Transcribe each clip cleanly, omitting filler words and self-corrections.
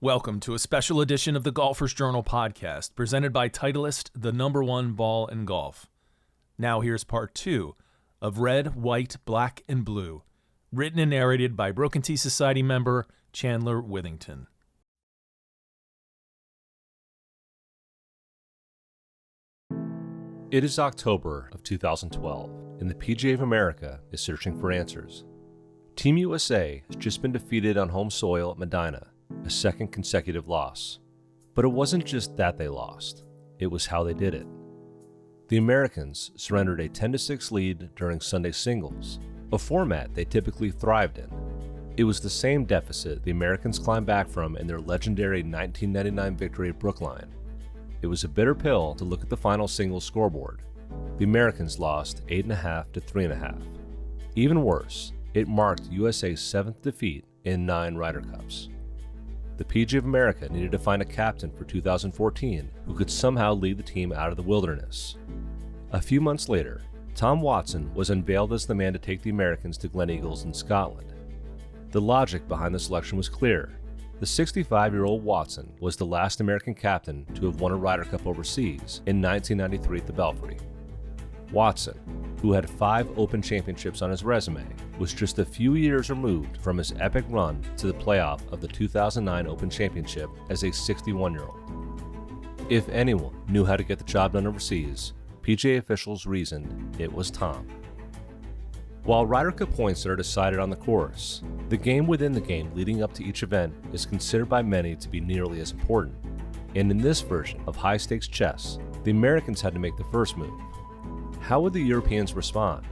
Welcome to a special edition of the Golfers Journal podcast, presented by Titleist, the #1 ball in golf. Now here's part 2 of Red, White, Black, and Blue, written and narrated by Broken Tea Society member Chandler Withington. It is October of 2012, and the PGA of America is searching for answers. Team USA has just been defeated on home soil at Medina, a second consecutive loss. But it wasn't just that they lost, it was how they did it. The Americans surrendered a 10-6 lead during Sunday singles, a format they typically thrived in. It was the same deficit the Americans climbed back from in their legendary 1999 victory at Brookline. It was a bitter pill to look at the final singles scoreboard. The Americans lost 8.5 to 3.5. Even worse, it marked USA's 7th defeat in 9 Ryder Cups. The PGA of America needed to find a captain for 2014 who could somehow lead the team out of the wilderness. A few months later, Tom Watson was unveiled as the man to take the Americans to Gleneagles in Scotland. The logic behind the selection was clear. The 65-year-old Watson was the last American captain to have won a Ryder Cup overseas in 1993 at the Belfry. Watson, who had 5 Open championships on his resume, was just a few years removed from his epic run to the playoff of the 2009 Open Championship as a 61-year-old. If anyone knew how to get the job done overseas, PGA officials reasoned it was Tom. While Ryder Cup points are decided on the course, the game within the game leading up to each event is considered by many to be nearly as important. And in this version of high-stakes chess, the Americans had to make the first move. How would the Europeans respond?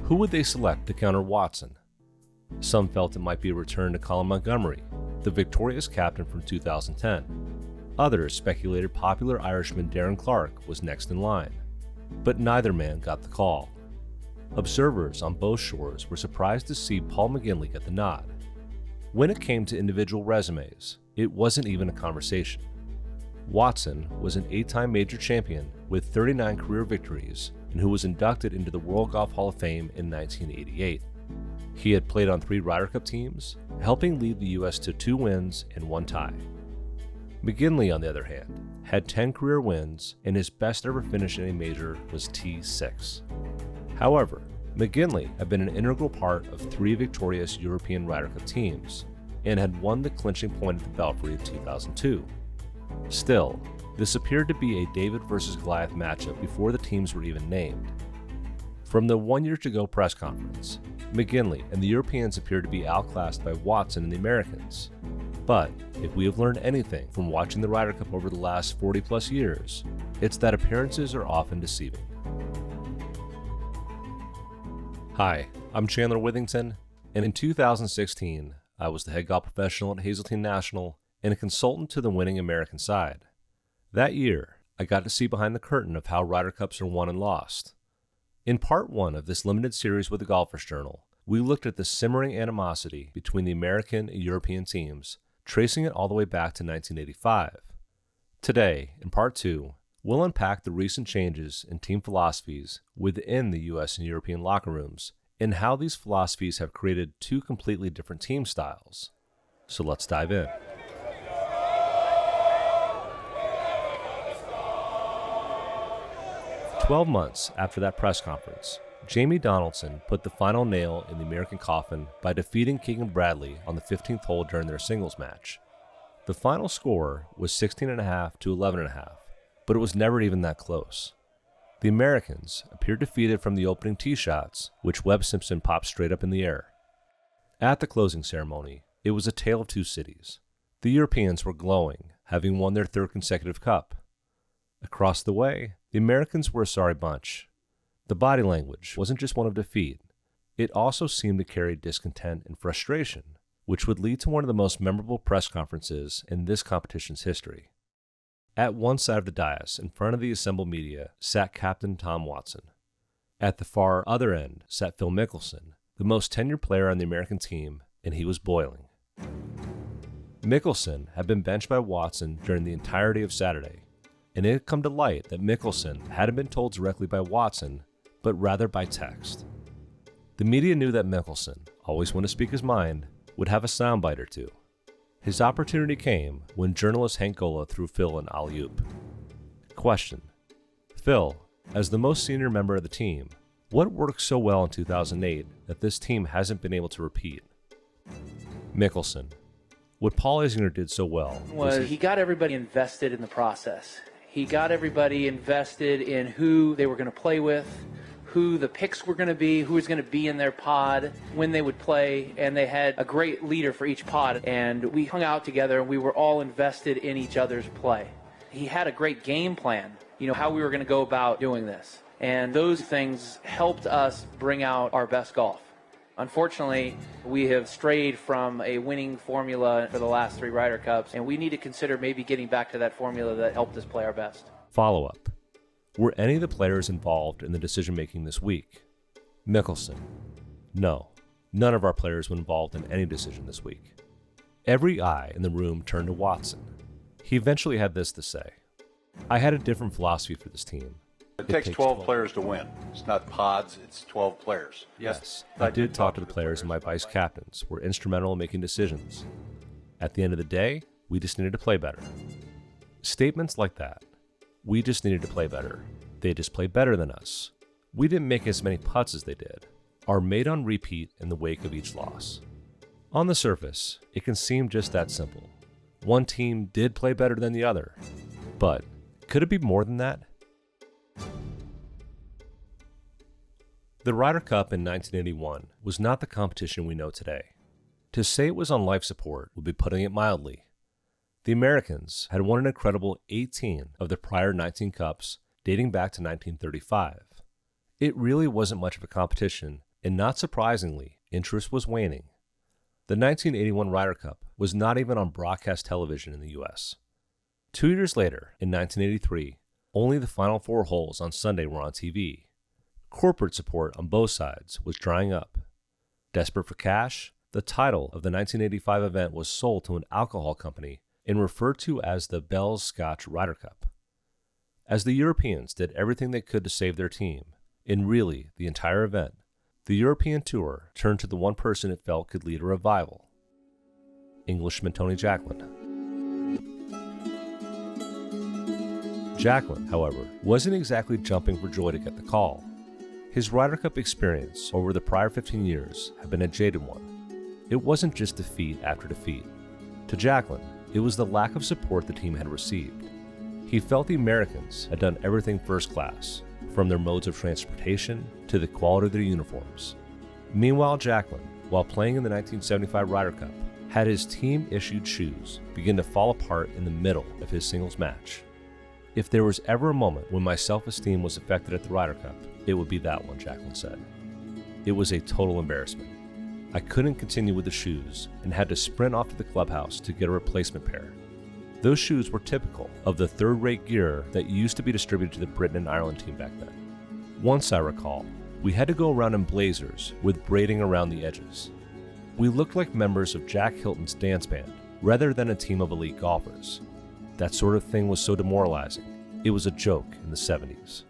Who would they select to counter Watson? Some felt it might be a return to Colin Montgomerie, the victorious captain from 2010. Others speculated popular Irishman Darren Clarke was next in line. But neither man got the call. Observers on both shores were surprised to see Paul McGinley get the nod. When it came to individual resumes, it wasn't even a conversation. Watson was an 8-time major champion with 39 career victories and who was inducted into the World Golf Hall of Fame in 1988. He had played on 3 Ryder Cup teams, helping lead the U.S. to 2 wins and 1 tie. McGinley, on the other hand, had 10 career wins, and his best ever finish in a major was T6. However, McGinley had been an integral part of 3 victorious European Ryder Cup teams and had won the clinching point at the Belfry in 2002. Still, this appeared to be a David versus Goliath matchup before the teams were even named. From the 1 year to go press conference, McGinley and the Europeans appeared to be outclassed by Watson and the Americans. But if we have learned anything from watching the Ryder Cup over the last 40 plus years, it's that appearances are often deceiving. Hi, I'm Chandler Withington, and in 2016, I was the head golf professional at Hazeltine National and a consultant to the winning American side. That year, I got to see behind the curtain of how Ryder Cups are won and lost. In part 1 of this limited series with the Golfers Journal, we looked at the simmering animosity between the American and European teams, tracing it all the way back to 1985. Today, in part 2, we'll unpack the recent changes in team philosophies within the US and European locker rooms and how these philosophies have created 2 completely different team styles. So let's dive in. "12 months after that press conference, Jamie Donaldson put the final nail in the American coffin by defeating Keegan Bradley on the 15th hole during their singles match. The final score was 16.5 to 11.5, but it was never even that close. The Americans appeared defeated from the opening tee shots, which Webb Simpson popped straight up in the air. At the closing ceremony, it was a tale of 2 cities. The Europeans were glowing, having won their 3rd consecutive cup. Across the way, the Americans were a sorry bunch. The body language wasn't just one of defeat. It also seemed to carry discontent and frustration, which would lead to one of the most memorable press conferences in this competition's history. At one side of the dais, in front of the assembled media, sat Captain Tom Watson. At the far other end sat Phil Mickelson, the most tenured player on the American team, and he was boiling. Mickelson had been benched by Watson during the entirety of Saturday, and it had come to light that Mickelson hadn't been told directly by Watson, but rather by text. The media knew that Mickelson, always one to speak his mind, would have a soundbite or two. His opportunity came when journalist Hank Gola threw Phil an alley-oop. Question: Phil, as the most senior member of the team, what worked so well in 2008 that this team hasn't been able to repeat? Mickelson: what Paul Isinger did so well was he got everybody invested in the process. He got everybody invested in who they were going to play with, who the picks were going to be, who was going to be in their pod, when they would play, and they had a great leader for each pod. And we hung out together, and we were all invested in each other's play. He had a great game plan, how we were going to go about doing this. And those things helped us bring out our best golf. Unfortunately, we have strayed from a winning formula for the last 3 Ryder Cups, and we need to consider maybe getting back to that formula that helped us play our best. Follow-up: were any of the players involved in the decision-making this week? Mickelson: no, none of our players were involved in any decision this week. Every eye in the room turned to Watson. He eventually had this to say: I had a different philosophy for this team. It takes 12 players to win. It's not pods, it's 12 players. Yes, I did talk to the players, and my vice captains were instrumental in making decisions. At the end of the day, we just needed to play better. Statements like that, we just needed to play better, they just played better than us, we didn't make as many putts as they did, are made on repeat in the wake of each loss. On the surface, it can seem just that simple. One team did play better than the other, but could it be more than that? The Ryder Cup in 1981 was not the competition we know today. To say it was on life support would be putting it mildly. The Americans had won an incredible 18 of the prior 19 Cups dating back to 1935. It really wasn't much of a competition, and not surprisingly, interest was waning. The 1981 Ryder Cup was not even on broadcast television in the U.S. 2 years later, in 1983, only the final 4 holes on Sunday were on TV. Corporate support on both sides was drying up. Desperate for cash, the title of the 1985 event was sold to an alcohol company and referred to as the Bell's Scotch Ryder Cup. As the Europeans did everything they could to save their team, and really the entire event, the European tour turned to the one person it felt could lead a revival: Englishman Tony Jacklin. Jacklin, however, wasn't exactly jumping for joy to get the call. His Ryder Cup experience over the prior 15 years had been a jaded one. It wasn't just defeat after defeat. To Jacklin, it was the lack of support the team had received. He felt the Americans had done everything first class, from their modes of transportation to the quality of their uniforms. Meanwhile, Jacklin, while playing in the 1975 Ryder Cup, had his team-issued shoes begin to fall apart in the middle of his singles match. If there was ever a moment when my self-esteem was affected at the Ryder Cup, it would be that one, Jacklin said. It was a total embarrassment. I couldn't continue with the shoes and had to sprint off to the clubhouse to get a replacement pair. Those shoes were typical of the third-rate gear that used to be distributed to the Britain and Ireland team back then. Once, I recall, we had to go around in blazers with braiding around the edges. We looked like members of Jack Hilton's dance band rather than a team of elite golfers. That sort of thing was so demoralizing. It was a joke in the 70s.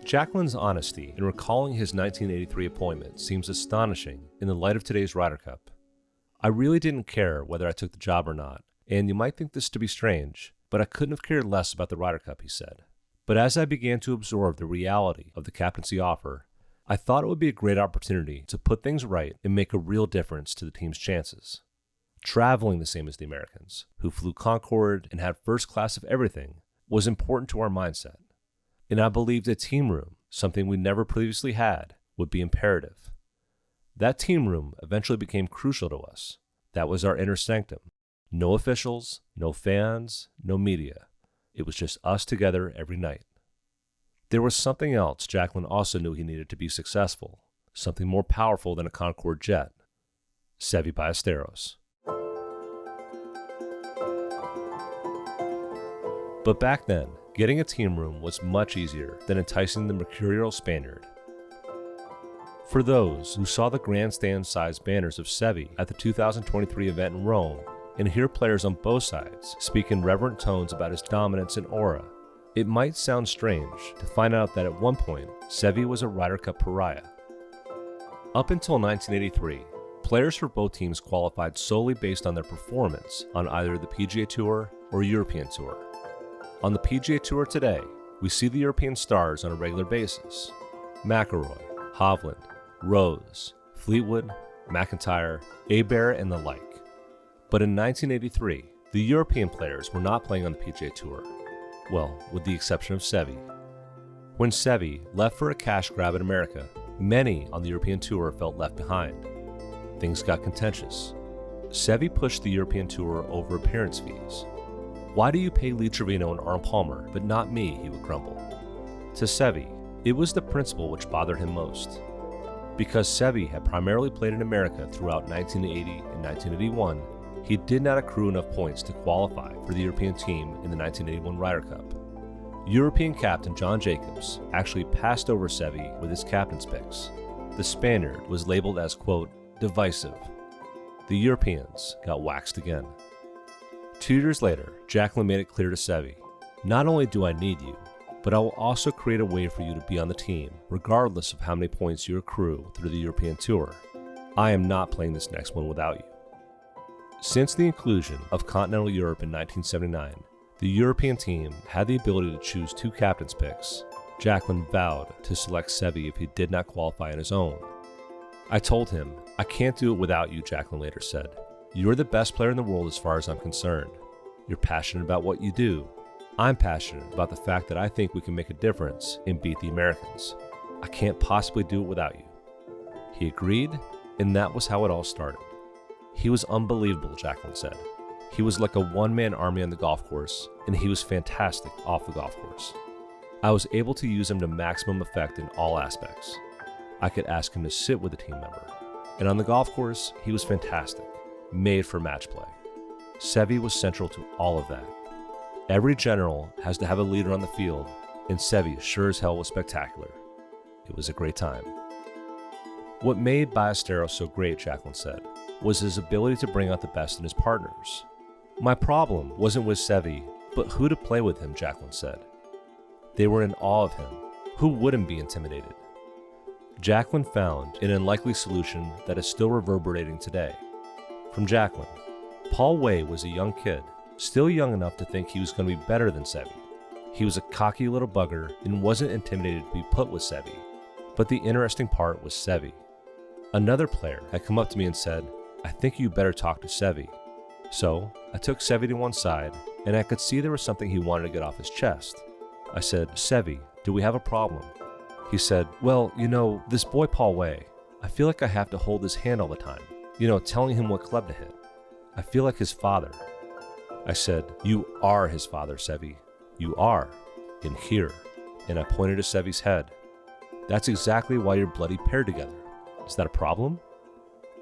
Jacklin's honesty in recalling his 1983 appointment seems astonishing in the light of today's Ryder Cup. I really didn't care whether I took the job or not, and you might think this to be strange, but I couldn't have cared less about the Ryder Cup, he said. But as I began to absorb the reality of the captaincy offer, I thought it would be a great opportunity to put things right and make a real difference to the team's chances. Traveling the same as the Americans, who flew Concorde and had first class of everything, was important to our mindset. And I believed a team room, something we never previously had, would be imperative. That team room eventually became crucial to us. That was our inner sanctum. No officials, no fans, no media. It was just us together every night. There was something else Jacklin also knew he needed to be successful, something more powerful than a Concorde jet: Seve Ballesteros. But back then, getting a team room was much easier than enticing the mercurial Spaniard. For those who saw the grandstand-sized banners of Seve at the 2023 event in Rome and hear players on both sides speak in reverent tones about his dominance and aura, it might sound strange to find out that at one point, Seve was a Ryder Cup pariah. Up until 1983, Players for both teams qualified solely based on their performance on either the PGA Tour or European Tour. On the PGA Tour today, we see the European stars on a regular basis: McIlroy, Hovland, Rose, Fleetwood, McIntyre, Hebert, and the like. But in 1983, the European players were not playing on the PGA Tour. Well, with the exception of Seve. When Seve left for a cash grab in America, many on the European Tour felt left behind. Things got contentious. Seve pushed the European Tour over appearance fees. "Why do you pay Lee Trevino and Arnold Palmer, but not me?" he would grumble. To Seve, it was the principle which bothered him most. Because Seve had primarily played in America throughout 1980 and 1981, he did not accrue enough points to qualify for the European team in the 1981 Ryder Cup. European captain John Jacobs actually passed over Seve with his captain's picks. The Spaniard was labeled as, quote, divisive. The Europeans got waxed again. 2 years later, Jacklin made it clear to Seve, "Not only do I need you, but I will also create a way for you to be on the team, regardless of how many points you accrue through the European Tour. I am not playing this next one without you." Since the inclusion of Continental Europe in 1979, the European team had the ability to choose 2 captain's picks. Jacklin vowed to select Seve if he did not qualify on his own. "I told him, I can't do it without you," Jacklin later said. "You're the best player in the world as far as I'm concerned. You're passionate about what you do. I'm passionate about the fact that I think we can make a difference and beat the Americans. I can't possibly do it without you." He agreed, and that was how it all started. "He was unbelievable," Jacklin said. "He was like a one-man army on the golf course, and he was fantastic off the golf course. I was able to use him to maximum effect in all aspects. I could ask him to sit with a team member. And on the golf course, he was fantastic, made for match play. Seve was central to all of that. Every general has to have a leader on the field, and Seve sure as hell was spectacular. It was a great time." What made Ballesteros so great, Jacklin said, was his ability to bring out the best in his partners. "My problem wasn't with Seve, but who to play with him," Jacklin said. They were in awe of him. Who wouldn't be intimidated? Jacklin found an unlikely solution that is still reverberating today. From Jacklin, Paul Way was a young kid, still young enough to think he was going to be better than Seve. He was a cocky little bugger and wasn't intimidated to be put with Seve. But the interesting part was Seve. Another player had come up to me and said, "I think you better talk to Seve." So I took Seve to one side, and I could see there was something he wanted to get off his chest. I said, "Seve, do we have a problem?" He said, "Well, this boy Paul Way, I feel like I have to hold his hand all the time, telling him what club to hit. I feel like his father." I said, "You are his father, Seve. You are. In here." And I pointed to Seve's head. "That's exactly why you're bloody paired together. Is that a problem?"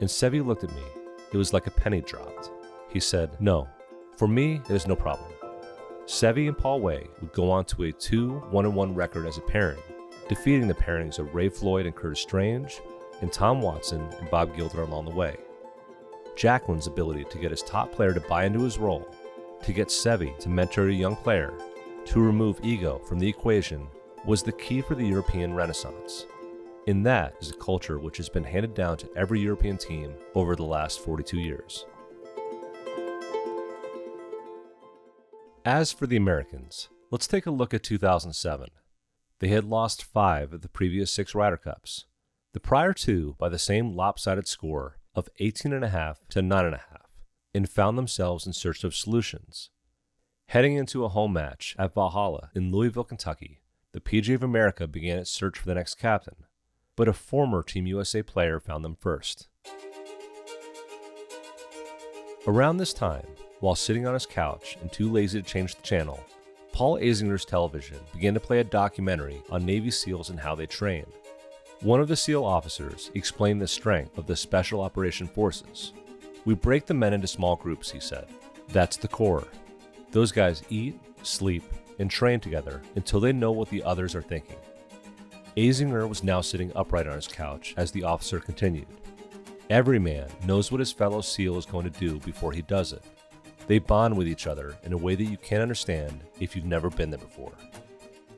And Seve looked at me. It was like a penny dropped. He said, "No, for me, it is no problem." Seve and Paul Way would go on to a 2-1-1 record as a pairing, defeating the pairings of Ray Floyd and Curtis Strange, and Tom Watson and Bob Gilder along the way. Jacklin's ability to get his top player to buy into his role, to get Seve to mentor a young player, to remove ego from the equation, was the key for the European Renaissance. And that is a culture which has been handed down to every European team over the last 42 years. As for the Americans, let's take a look at 2007. They had lost 5 of the previous 6 Ryder Cups, the prior 2 by the same lopsided score of 18.5 to 9.5, and found themselves in search of solutions. Heading into a home match at Valhalla in Louisville, Kentucky, the PGA of America began its search for the next captain, but a former Team USA player found them first. Around this time, while sitting on his couch and too lazy to change the channel, Paul Azinger's television began to play a documentary on Navy SEALs and how they train. One of the SEAL officers explained the strength of the Special Operation Forces. "We break the men into small groups," he said. "That's the core. Those guys eat, sleep, and train together until they know what the others are thinking." Azinger was now sitting upright on his couch as the officer continued. "Every man knows what his fellow SEAL is going to do before he does it. They bond with each other in a way that you can't understand if you've never been there before."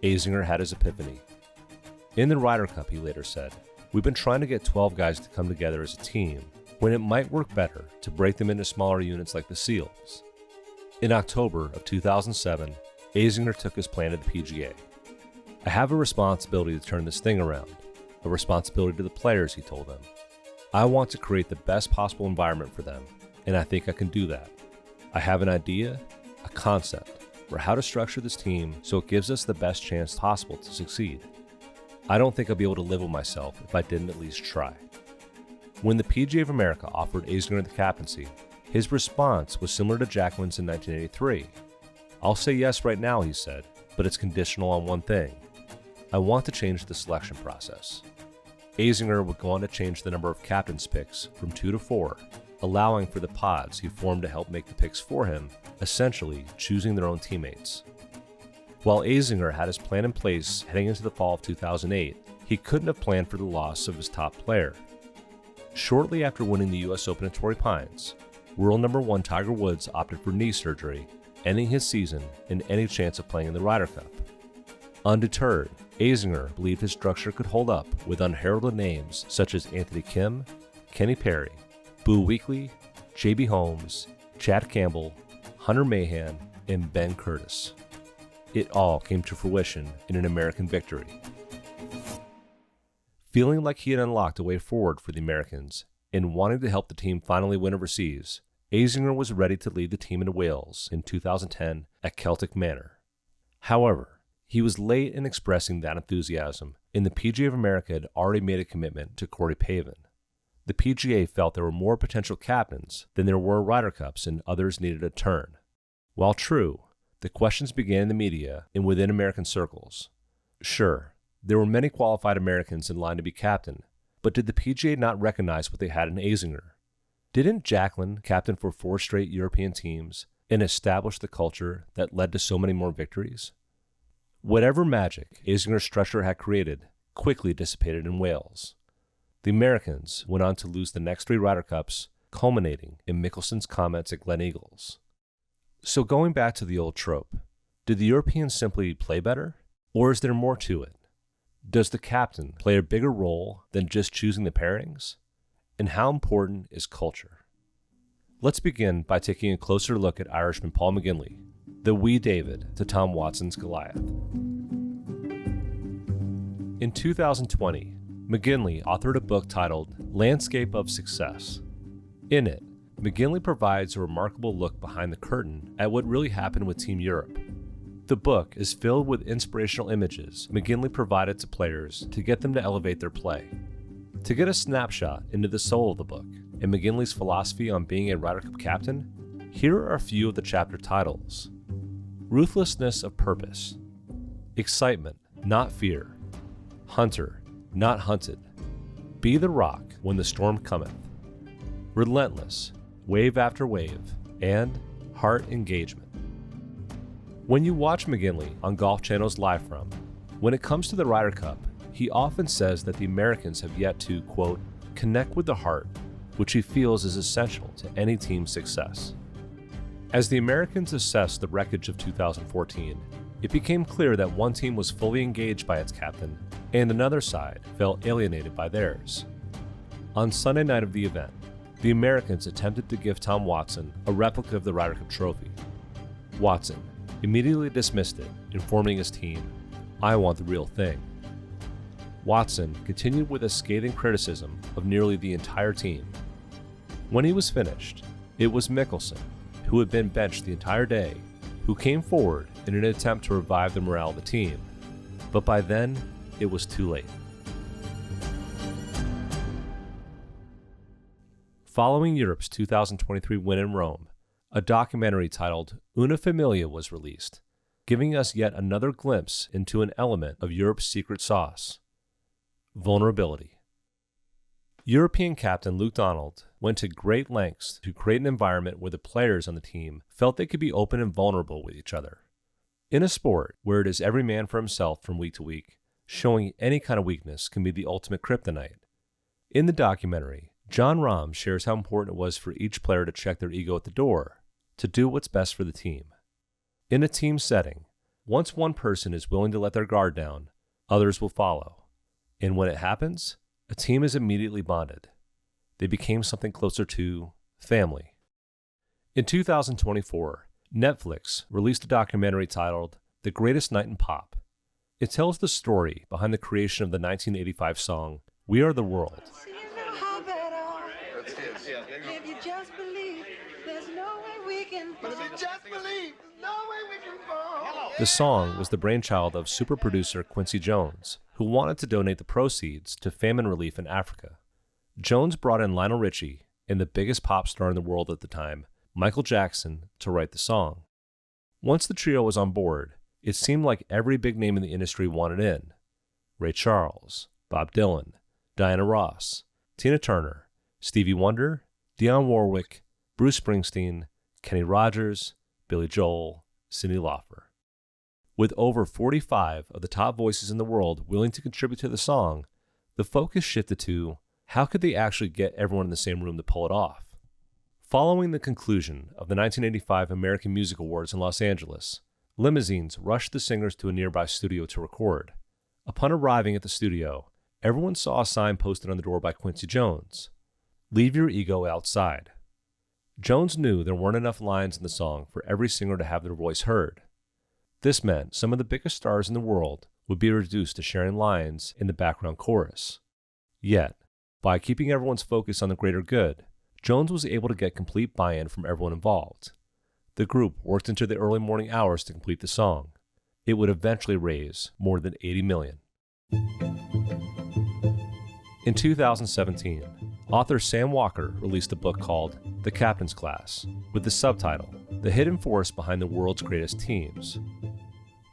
Azinger had his epiphany. "In the Ryder Cup," he later said, "we've been trying to get 12 guys to come together as a team when it might work better to break them into smaller units like the SEALs. In October of 2007, Azinger took his plan to the PGA. "I have a responsibility to turn this thing around, a responsibility to the players," he told them. "I want to create the best possible environment for them, and I think I can do that. I have an idea, a concept, for how to structure this team so it gives us the best chance possible to succeed. I don't think I'll be able to live with myself if I didn't at least try." When the PGA of America offered Azinger the captaincy, his response was similar to Jacqueline's in 1983. "I'll say yes right now," he said, "but it's conditional on one thing. I want to change the selection process." Azinger would go on to change the number of captain's picks from 2 to 4, allowing for the pods he formed to help make the picks for him, essentially choosing their own teammates. While Azinger had his plan in place heading into the fall of 2008, he couldn't have planned for the loss of his top player. Shortly after winning the U.S. Open at Torrey Pines, world number 1 Tiger Woods opted for knee surgery, ending his season and any chance of playing in the Ryder Cup. Undeterred, Azinger believed his structure could hold up with unheralded names such as Anthony Kim, Kenny Perry, Boo Weekley, J.B. Holmes, Chad Campbell, Hunter Mahan, and Ben Curtis. It all came to fruition in an American victory. Feeling like he had unlocked a way forward for the Americans and wanting to help the team finally win overseas, Azinger was ready to lead the team into Wales in 2010 at Celtic Manor. However, he was late in expressing that enthusiasm, and the PGA of America had already made a commitment to Corey Pavin. The PGA felt there were more potential captains than there were Ryder Cups, and others needed a turn. While true, the questions began in the media and within American circles. Sure, there were many qualified Americans in line to be captain, but did the PGA not recognize what they had in Azinger? Didn't Jacqueline captain for 4 straight European teams and establish the culture that led to so many more victories? Whatever magic Azinger's structure had created quickly dissipated in Wales. The Americans went on to lose the next 3 Ryder Cups, culminating in Mickelson's comments at Glen Eagles. So going back to the old trope, did the Europeans simply play better? Or is there more to it? Does the captain play a bigger role than just choosing the pairings? And how important is culture? Let's begin by taking a closer look at Irishman Paul McGinley, the wee David to Tom Watson's Goliath. In 2020, McGinley authored a book titled Landscape of Success. In it, McGinley provides a remarkable look behind the curtain at what really happened with Team Europe. The book is filled with inspirational images McGinley provided to players to get them to elevate their play. To get a snapshot into the soul of the book and McGinley's philosophy on being a Ryder Cup captain, here are a few of the chapter titles. Ruthlessness of purpose. Excitement, not fear. Hunter, not hunted. Be the rock when the storm cometh. Relentless, wave after wave. And heart engagement. When you watch McGinley on Golf Channel's Live From, when it comes to the Ryder Cup, he often says that the Americans have yet to, quote, connect with the heart, which he feels is essential to any team's success. As the Americans assessed the wreckage of 2014, it became clear that one team was fully engaged by its captain, and another side felt alienated by theirs. On Sunday night of the event, the Americans attempted to give Tom Watson a replica of the Ryder Cup trophy. Watson immediately dismissed it, informing his team, "I want the real thing." Watson continued with a scathing criticism of nearly the entire team. When he was finished, it was Mickelson, who had been benched the entire day, who came forward in an attempt to revive the morale of the team. But by then, it was too late. Following Europe's 2023 win in Rome, a documentary titled Una Familia was released, giving us yet another glimpse into an element of Europe's secret sauce: vulnerability. European captain Luke Donald went to great lengths to create an environment where the players on the team felt they could be open and vulnerable with each other. In a sport where it is every man for himself from week to week, showing any kind of weakness can be the ultimate kryptonite. In the documentary, John Rahm shares how important it was for each player to check their ego at the door, to do what's best for the team. In a team setting, once one person is willing to let their guard down, others will follow. And when it happens, a team is immediately bonded. they became something closer to family. In 2024, Netflix released a documentary titled The Greatest Night in Pop. It tells the story behind the creation of the 1985 song, We Are the World. The song was the brainchild of super producer Quincy Jones, who wanted to donate the proceeds to famine relief in Africa. Jones brought in Lionel Richie and the biggest pop star in the world at the time, Michael Jackson, to write the song. Once the trio was on board, it seemed like every big name in the industry wanted in. Ray Charles, Bob Dylan, Diana Ross, Tina Turner, Stevie Wonder, Dionne Warwick, Bruce Springsteen, Kenny Rogers, Billy Joel, Cyndi Lauper. With over 45 of the top voices in the world willing to contribute to the song, the focus shifted to how could they actually get everyone in the same room to pull it off? Following the conclusion of the 1985 American Music Awards in Los Angeles, limousines rushed the singers to a nearby studio to record. Upon arriving at the studio, everyone saw a sign posted on the door by Quincy Jones, "Leave your ego outside." Jones knew there weren't enough lines in the song for every singer to have their voice heard. This meant some of the biggest stars in the world would be reduced to sharing lines in the background chorus. Yet, by keeping everyone's focus on the greater good, Jones was able to get complete buy-in from everyone involved. The group worked into the early morning hours to complete the song. It would eventually raise more than $80 million. In 2017, author Sam Walker released a book called The Captain's Class, with the subtitle, The Hidden Force Behind the World's Greatest Teams.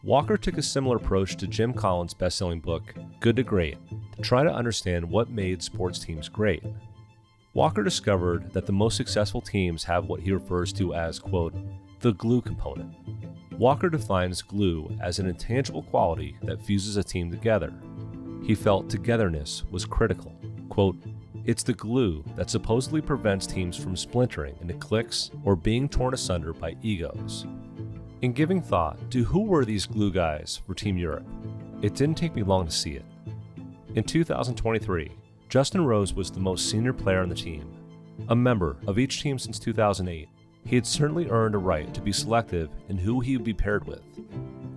Walker took a similar approach to Jim Collins' best-selling book, Good to Great, to try to understand what made sports teams great. Walker discovered that the most successful teams have what he refers to as, quote, the glue component. Walker defines glue as an intangible quality that fuses a team together. He felt togetherness was critical. Quote, it's the glue that supposedly prevents teams from splintering into cliques or being torn asunder by egos. In giving thought to who were these glue guys for Team Europe, it didn't take me long to see it. In 2023, Justin Rose was the most senior player on the team. A member of each team since 2008, he had certainly earned a right to be selective in who he would be paired with.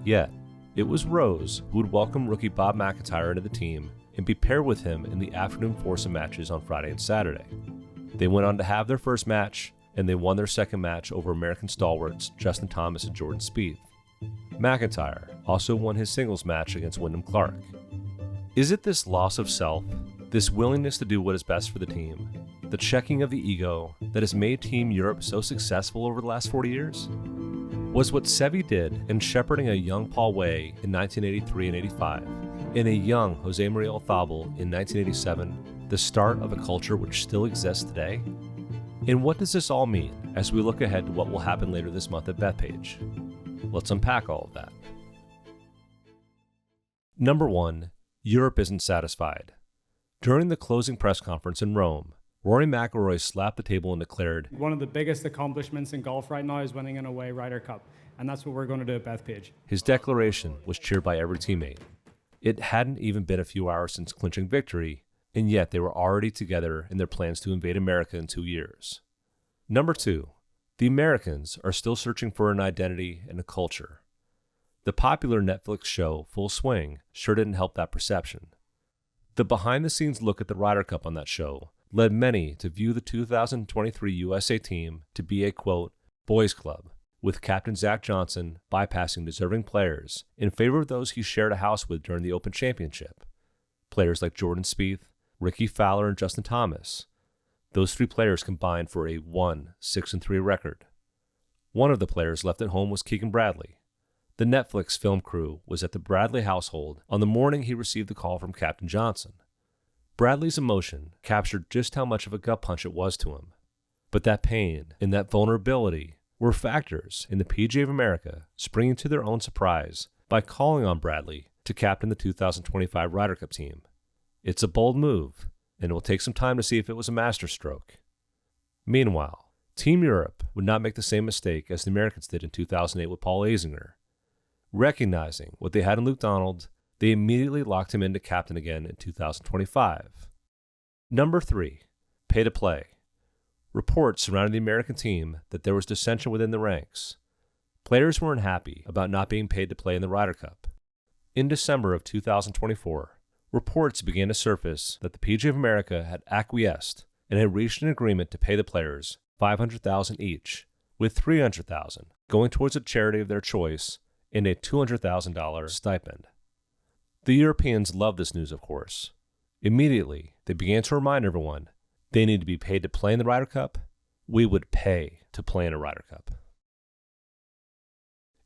Yet, it was Rose who would welcome rookie Bob McIntyre into the team and be paired with him in the afternoon foursome matches on Friday and Saturday. They went on to have their first match, and they won their second match over American stalwarts Justin Thomas and Jordan Spieth. McIntyre also won his singles match against Wyndham Clark. Is it this loss of self, this willingness to do what is best for the team, the checking of the ego that has made Team Europe so successful over the last 40 years? Was what Seve did in shepherding a young Paul Way in 1983 and 85, and a young Jose Maria Olazabal in 1987 the start of a culture which still exists today? And what does this all mean as we look ahead to what will happen later this month at Bethpage? Let's unpack all of that. Number 1, Europe isn't satisfied. During the closing press conference in Rome, Rory McIlroy slapped the table and declared, one of the biggest accomplishments in golf right now is winning an away Ryder Cup, and that's what we're going to do at Bethpage. His declaration was cheered by every teammate. It hadn't even been a few hours since clinching victory, and yet they were already together in their plans to invade America in 2 years. Number 2, the Americans are still searching for an identity and a culture. The popular Netflix show Full Swing sure didn't help that perception. The behind-the-scenes look at the Ryder Cup on that show led many to view the 2023 USA team to be a, quote, boys club, with Captain Zach Johnson bypassing deserving players in favor of those he shared a house with during the Open Championship. Players like Jordan Spieth, Ricky Fowler, and Justin Thomas. Those 3 players combined for a 1-6-3 record. One of the players left at home was Keegan Bradley. The Netflix film crew was at the Bradley household on the morning he received the call from Captain Johnson. Bradley's emotion captured just how much of a gut punch it was to him. But that pain and that vulnerability were factors in the PGA of America springing to their own surprise by calling on Bradley to captain the 2025 Ryder Cup team. It's a bold move, and it will take some time to see if it was a masterstroke. Meanwhile, Team Europe would not make the same mistake as the Americans did in 2008 with Paul Azinger. Recognizing what they had in Luke Donald, they immediately locked him into captain again in 2025. Number 3, Pay to play. Reports surrounded the American team that there was dissension within the ranks. Players were unhappy about not being paid to play in the Ryder Cup. In December of 2024, reports began to surface that the PGA of America had acquiesced and had reached an agreement to pay the players $500,000 each, with $300,000 going towards a charity of their choice and a $200,000 stipend. The Europeans loved this news, of course. Immediately, they began to remind everyone they need to be paid to play in the Ryder Cup. We would pay to play in a Ryder Cup.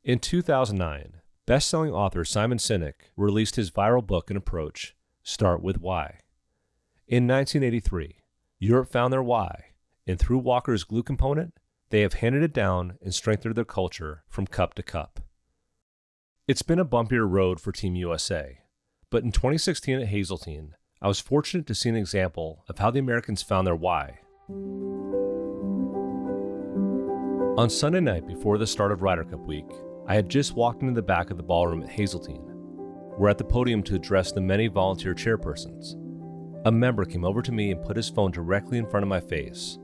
In 2009, best-selling author Simon Sinek released his viral book and approach, Start With Why. In 1983, Europe found their why, and through Walker's glue component, they have handed it down and strengthened their culture from cup to cup. It's been a bumpier road for Team USA, but in 2016 at Hazeltine, I was fortunate to see an example of how the Americans found their why. On Sunday night before the start of Ryder Cup week, I had just walked into the back of the ballroom at Hazeltine. We're at the podium to address the many volunteer chairpersons. A member came over to me and put his phone directly in front of my face.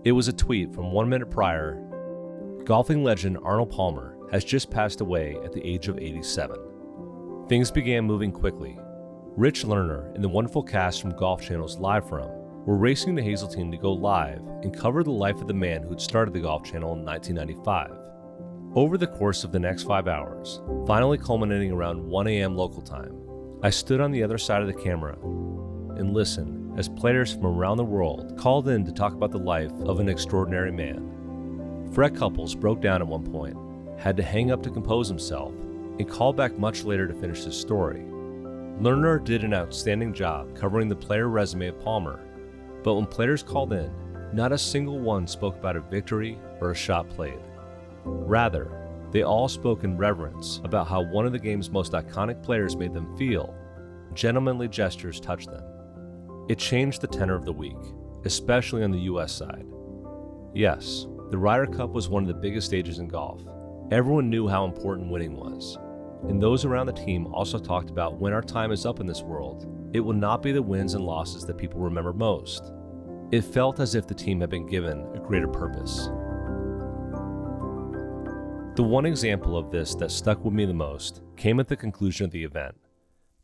It was a tweet from 1 minute prior. Golfing legend Arnold Palmer has just passed away at the age of 87. Things began moving quickly. Rich Lerner and the wonderful cast from Golf Channel's Live From were racing to Hazeltine to go live and cover the life of the man who'd started the Golf Channel in 1995. Over the course of the next 5 hours, finally culminating around 1 a.m. local time, I stood on the other side of the camera and listened as players from around the world called in to talk about the life of an extraordinary man. Fred Couples broke down at one point, had to hang up to compose himself, and called back much later to finish his story. Lerner did an outstanding job covering the player resume of Palmer, but when players called in, not a single one spoke about a victory or a shot played. Rather, they all spoke in reverence about how one of the game's most iconic players made them feel. Gentlemanly gestures touched them. It changed the tenor of the week, especially on the U.S. side. Yes, the Ryder Cup was one of the biggest stages in golf. Everyone knew how important winning was. And those around the team also talked about when our time is up in this world, it will not be the wins and losses that people remember most. It felt as if the team had been given a greater purpose. The one example of this that stuck with me the most came at the conclusion of the event.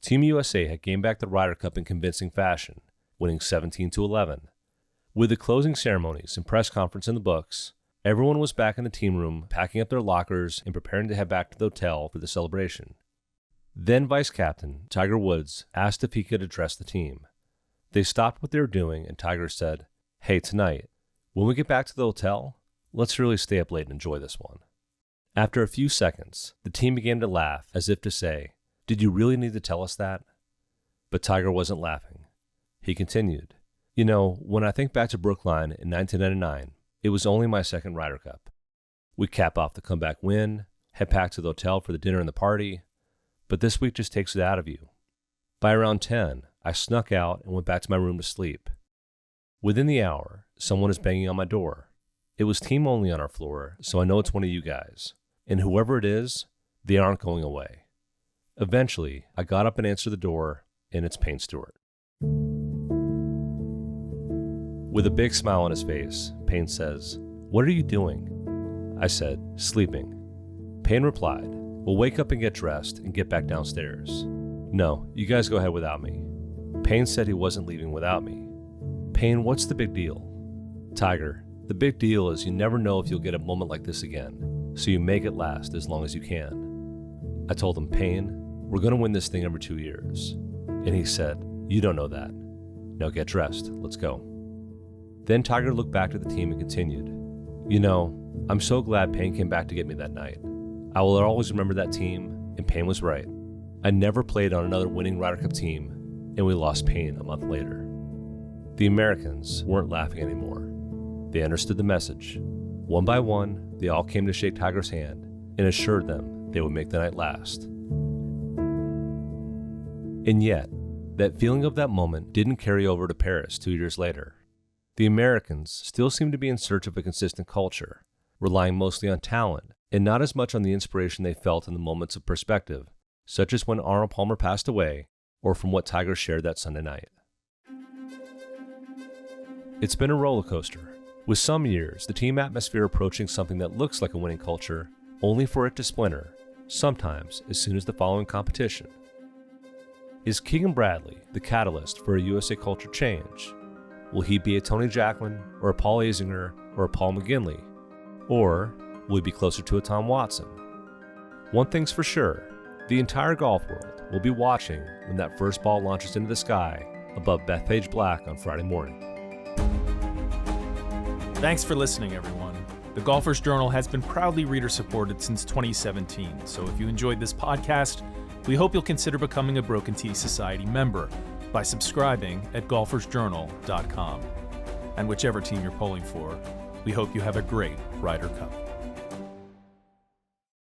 Team USA had gained back the Ryder Cup in convincing fashion, winning 17-11. With the closing ceremonies and press conference in the books, everyone was back in the team room packing up their lockers and preparing to head back to the hotel for the celebration. Then Vice Captain Tiger Woods asked if he could address the team. They stopped what they were doing and Tiger said, "Hey, tonight, when we get back to the hotel, let's really stay up late and enjoy this one." After a few seconds, the team began to laugh as if to say, "Did you really need to tell us that?" But Tiger wasn't laughing. He continued, "You know, when I think back to Brookline in 1999, it was only my second Ryder Cup. We cap off the comeback win, head back to the hotel for the dinner and the party, but this week just takes it out of you. By around 10, I snuck out and went back to my room to sleep. Within the hour, someone is banging on my door. It was team only on our floor, so I know it's one of you guys. And whoever it is, they aren't going away." Eventually, I got up and answered the door, and it's Payne Stewart. With a big smile on his face, Payne says, "What are you doing?" I said, "Sleeping." Payne replied, "We'll wake up and get dressed and get back downstairs." "No, you guys go ahead without me." Payne said he wasn't leaving without me. "Payne, what's the big deal?" "Tiger, the big deal is you never know if you'll get a moment like this again, so you make it last as long as you can." I told him, "Payne, we're going to win this thing every 2 years." And he said, "You don't know that. Now get dressed, let's go." Then Tiger looked back to the team and continued, "You know, I'm so glad Payne came back to get me that night. I will always remember that team, and Payne was right. I never played on another winning Ryder Cup team, and we lost Payne a month later." The Americans weren't laughing anymore. They understood the message. One by one, they all came to shake Tiger's hand and assured them they would make the night last. And yet, that feeling of that moment didn't carry over to Paris 2 years later. The Americans still seemed to be in search of a consistent culture, relying mostly on talent and not as much on the inspiration they felt in the moments of perspective, such as when Arnold Palmer passed away or from what Tiger shared that Sunday night. It's been a roller coaster, with some years the team atmosphere approaching something that looks like a winning culture, only for it to splinter, sometimes as soon as the following competition. Is Keegan Bradley the catalyst for a USA culture change? Will he be a Tony Jacklin, or a Paul Azinger, or a Paul McGinley? Or will he be closer to a Tom Watson? One thing's for sure, the entire golf world will be watching when that first ball launches into the sky above Bethpage Black on Friday morning. Thanks for listening, everyone. The Golfers Journal has been proudly reader-supported since 2017, so if you enjoyed this podcast, we hope you'll consider becoming a Broken Tee Society member by subscribing at golfersjournal.com. And whichever team you're pulling for, we hope you have a great Ryder Cup.